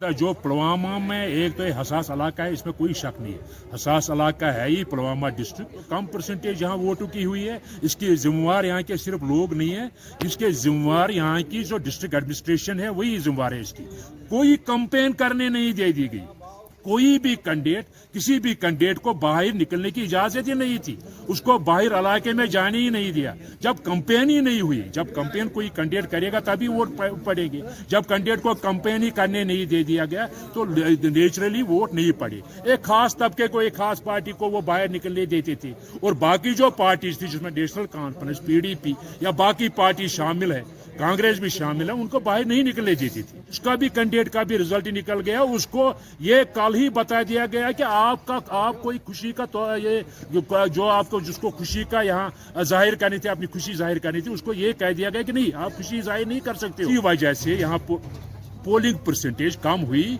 जो पुलवामा में एक तो हसास इलाका है, इसमें कोई शक नहीं है। हसास इलाका है ही पुलवामा डिस्ट्रिक्ट। कम परसेंटेज यहाँ वोटों की हुई है, इसकी जिम्मेवार यहाँ के सिर्फ लोग नहीं है, इसके जिम्मेवार यहाँ की जो डिस्ट्रिक्ट एडमिनिस्ट्रेशन है वही जिम्मेवार है इसकी। कोई कंपेन करने नहीं दे दी गई, कोई भी कैंडिडेट किसी भी कैंडिडेट को बाहर निकलने की इजाजत ही नहीं थी, उसको बाहर इलाके में जाने ही नहीं दिया। जब कंपेन ही नहीं हुई, जब कंपेन कोई कैंडिडेट करेगा तभी वोट पड़ेगी। जब कैंडिडेट को कंपेन ही करने नहीं दे दिया गया तो नेचुरली वोट नहीं पड़े। एक खास तबके को, एक खास पार्टी को वो बाहर निकलने देते थे, और बाकी जो पार्टीज थी जिसमें नेशनल कॉन्फ्रेंस, पीडीपी या बाकी पार्टी शामिल है, कांग्रेस भी शामिल है, उनको बाहर नहीं निकलने देती थी। उसका भी कैंडिडेट का भी रिजल्ट निकल गया। उसको ये कल ही बता दिया गया कि आप कोई खुशी का तो ये जो आपको जिसको खुशी का यहाँ जाहिर करनी थी, अपनी खुशी जाहिर करनी थी, उसको ये कह दिया गया कि नहीं, आप खुशी जाहिर नहीं कर सकते। इसी वजह से यहाँ पोलिंग परसेंटेज कम हुई।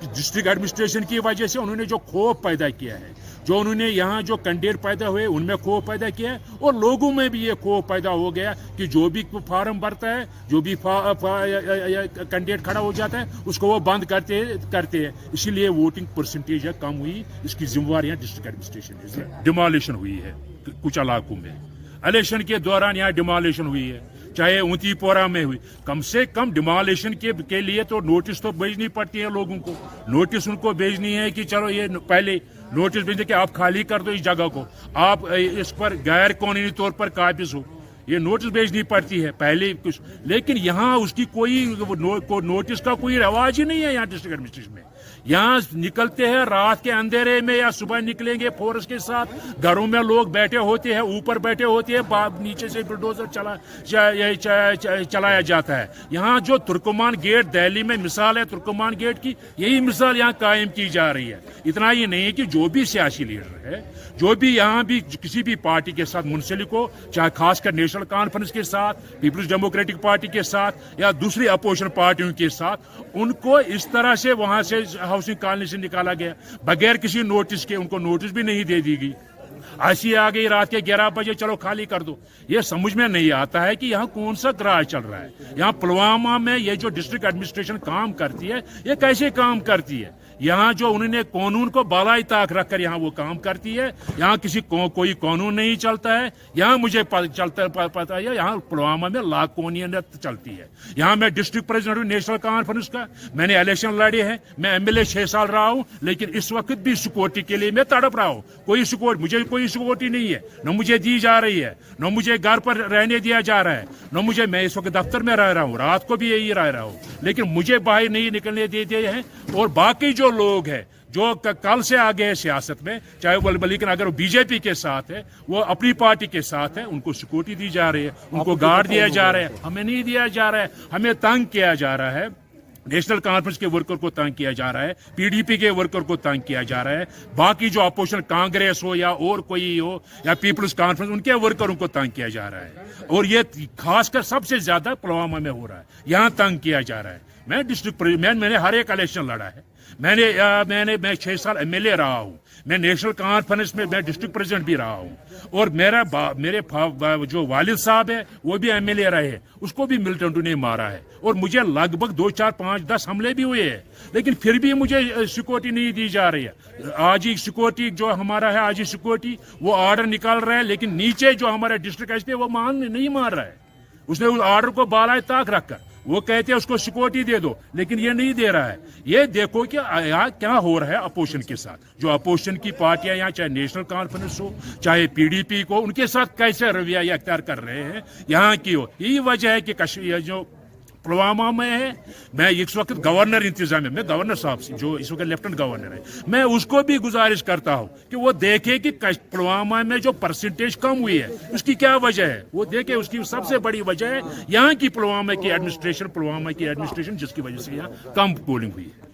डिस्ट्रिक्ट एडमिनिस्ट्रेशन की वजह से उन्होंने जो खौफ पैदा किया है, जो उन्होंने यहाँ जो कैंडिडेट पैदा हुए उनमें खौफ पैदा किया है, और लोगों में भी ये खौफ पैदा हो गया कि जो भी फार्म भरता है, जो भी कैंडिडेट खड़ा हो जाता है, उसको वो बंद करते हैं। इसीलिए वोटिंग परसेंटेज कम हुई। इसकी जिम्मेवार यहाँ डिस्ट्रिक्ट एडमिनिस्ट्रेशन है। डिमोलिशन हुई है कुछ इलाकों में, इलेक्शन के दौरान यहाँ डिमोलिशन हुई है, चाहे ऊंतीपोरा में हुई। कम से कम डिमोलिशन के लिए तो नोटिस तो भेजनी पड़ती है लोगों को। नोटिस उनको भेजनी है कि चलो ये पहले नोटिस भेज दे कि आप खाली कर दो इस जगह को, आप इस पर गैर कानूनी तौर पर काबिज हो, ये नोटिस भेजनी पड़ती है पहले कुछ। लेकिन यहाँ उसकी कोई नोटिस का कोई रवाज ही नहीं है यहाँ डिस्ट्रिक्ट एडमिनिस्ट्रेशन में। यहाँ निकलते हैं रात के अंधेरे में या सुबह निकलेंगे फोर्स के साथ, घरों में लोग बैठे होते हैं, ऊपर बैठे होते हैं, नीचे से बुलडोजर चलाया जाता है। यहाँ जो तुर्कमान गेट दिल्ली में मिसाल है तुर्कमान गेट की, यही मिसाल यहाँ कायम की जा रही है। इतना ही नहीं है कि जो भी सियासी लीडर है, जो भी यहाँ भी किसी भी पार्टी के साथ मुंसलिक हो, चाहे खासकर नेशनल कॉन्फ्रेंस के साथ, पीपल्स डेमोक्रेटिक पार्टी के साथ या दूसरी अपोजिशन पार्टियों के साथ, उनको इस तरह से वहां से हाउसिंग कॉलोनी से निकाला गया बगैर किसी नोटिस के। उनको नोटिस भी नहीं दे दी गई। ऐसी आ गई रात के 11 बजे, चलो खाली कर दो। ये समझ में नहीं आता है कि यहाँ कौन सा राज चल रहा है। यहाँ पुलवामा में ये जो डिस्ट्रिक्ट एडमिनिस्ट्रेशन काम करती है, ये कैसे काम करती है। यहाँ जो उन्होंने कानून को बालाई ताक रखकर यहाँ वो काम करती है। यहाँ किसी कोई कानून नहीं चलता है। यहाँ मुझे पता है यहाँ पुलवामा में लाकोनियत चलती है। यहाँ मैं डिस्ट्रिक्ट प्रेसिडेंट हूँ नेशनल कॉन्फ्रेंस का, मैंने इलेक्शन लड़े हैं, मैं एमएलए 6 साल रहा हूँ, लेकिन इस वक्त भी सिक्योरिटी के लिए मैं तड़प रहा हूँ। मुझे कोई सिक्योरिटी नहीं है, न मुझे दी जा रही है, न मुझे घर पर रहने दिया जा रहा है, न मैं इस वक्त दफ्तर में रह रहा हूँ, रात को भी यही रह रहा हूँ, लेकिन मुझे बाहर नहीं निकलने दे दिए हैं। और बाकी जो लोग हैं जो कल से आ गए सियासत में, चाहे वो, लेकिन अगर वो बीजेपी के साथ है, वो अपनी पार्टी के साथ है, उनको सिक्योरिटी दी जा रही है, उनको गार्ड दिया जा रहा है। हमें नहीं दिया जा रहा है, हमें तंग किया जा रहा है। नेशनल कॉन्फ्रेंस के वर्कर को तंग किया जा रहा है, पीडीपी के वर्कर को तंग किया जा रहा है, बाकी जो अपोजिशन कांग्रेस हो या और कोई हो या पीपल्स कॉन्फ्रेंस, उनके वर्करों को तंग किया जा रहा है। और ये खासकर सबसे ज्यादा पुलवामा में हो रहा है, यहाँ तंग किया जा रहा है। मैंने हर एक इलेक्शन लड़ा है। मैं 6 साल एमएलए रहा हूँ, मैं नेशनल कॉन्फ्रेंस में मैं डिस्ट्रिक्ट प्रेसिडेंट भी रहा हूँ, और मेरे जो वालिद साहब है वो भी एमएलए रहे हैं, उसको भी मिलिटेंटों ने मारा है। और मुझे लगभग 2, 4, 5, 10 हमले भी हुए हैं, लेकिन फिर भी मुझे सिक्योरिटी नहीं दी जा रही है। आज ही सिक्योरिटी जो हमारा है, आज ही सिक्योरिटी वो ऑर्डर निकाल रहा है, लेकिन नीचे जो हमारा डिस्ट्रिक्ट एसपी वो नहीं मान रहा है। उसने उस ऑर्डर को बालाए ताक रखकर वो कहते हैं उसको सिक्योरिटी दे दो, लेकिन ये नहीं दे रहा है। ये देखो कि यहाँ क्या हो रहा है अपोजिशन के साथ। जो अपोजिशन की पार्टियां यहाँ, चाहे नेशनल कॉन्फ्रेंस हो चाहे पीडीपी को, उनके साथ कैसे रवैया अख्तियार कर रहे हैं यहाँ की हो। यही वजह है कि कश्मीर जो पुलवामा में है, मैं इस वक्त गवर्नर इंतजाम है, मैं गवर्नर साहब से जो इस वक्त लेफ्टिनेंट गवर्नर है, मैं उसको भी गुजारिश करता हूं कि वो देखे कि पुलवामा में जो परसेंटेज कम हुई है उसकी क्या वजह है। वो देखे, उसकी सबसे बड़ी वजह है यहाँ की पुलवामा की एडमिनिस्ट्रेशन जिसकी वजह से यहाँ कम पोलिंग हुई है।